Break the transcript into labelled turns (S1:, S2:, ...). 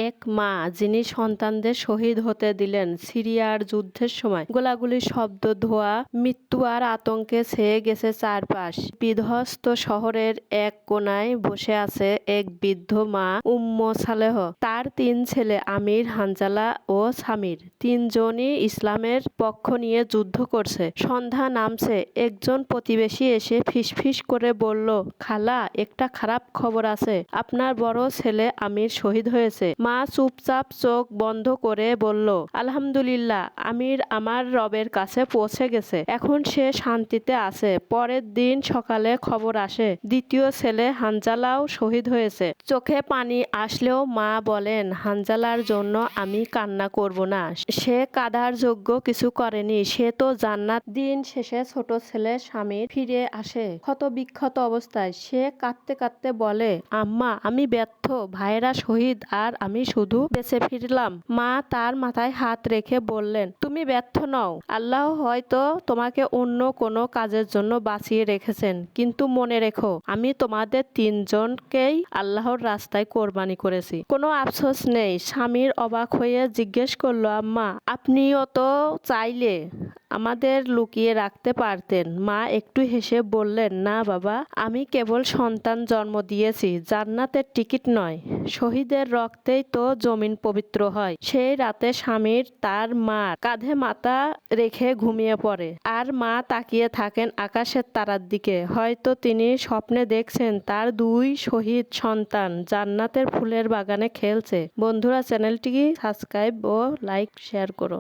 S1: এক মা যিনি সন্তানদের শহীদ হতে দিলেন সিরিয়ার যুদ্ধের সময়। গোলাগুলির শব্দ, ধোঁয়া, মৃত্যু আর আতঙ্কে ছেয়ে গেছে চারপাশ। বিধ্বস্ত শহরের এক কোনায় বসে আছে এক বৃদ্ধ মা সালেহ। তার ৩ ছেলে আমির, হানজালা ও সামির। ৩জনই ইসলামের পক্ষ নিয়ে যুদ্ধ করছে। সন্ধ্যা নামছে। একজন প্রতিবেশী এসে ফিসফিস করে বলল, খালা, একটা খারাপ খবর আছে। আপনার বড় ছেলে আমির শহীদ হয়েছে। মা চুপচাপ চোখ বন্ধ করে বলল, আলহামদুলিল্লাহ, আমির আমার রবের কাছে পৌঁছে গেছে। এখন সে শান্তিতে আছে। পরের দিন সকালে খবর আসে দ্বিতীয় ছেলে হানজালাও শহীদ হয়েছে। চোখে পানি আসলেও মা বলেন, হানজালার জন্য আমি কান্না করব না। সে কাঁদার যোগ্য কিছু করেনি। সে তো জান্নাত। দিন শেষে ছোট ছেলে সামির ফিরে আসে ক্ষতবিক্ষত অবস্থায়। সে কাঁদতে কাঁদতে বলে, আম্মা, আমি ব্যর্থ। ভাইয়েরা শহীদ আর আমি শুধু বেঁচে ফিরলাম। মা তার মাথায় হাত রেখে বললেন, তুমি ব্যর্থ নও। আল্লাহ হয়তো তোমাকে অন্য কোনো কাজের জন্য বাঁচিয়ে রেখেছেন, কিন্তু মনে রেখো, আমি তোমাদের ৩জনকেই আল্লাহর রাস্তায় কোরবানি করেছি। কোনো আফসোস নেই। সামির অবাক হয়ে জিজ্ঞেস করলো, আম্মা, আপনিও তো চাইলে আমাদের লুকিয়ে রাখতে পারতেন। মা একটু হেসে বললেন, না বাবা, আমি কেবল সন্তান জন্ম দিয়েছি, জান্নাতের টিকিট নয়। শহীদের রক্তেই তো জমিন পবিত্র হয়। সেই রাতে সামির তার মার কাঁধে মাথা রেখে ঘুমিয়ে পড়ে। আর মা তাকিয়ে থাকেন আকাশের তারার দিকে। হয়তো তিনি স্বপ্নে দেখছেন তার ২ শহীদ সন্তান জান্নাতের ফুলের বাগানে খেলছে। বন্ধুরা, চ্যানেলটি সাবস্ক্রাইব ও লাইক শেয়ার করো।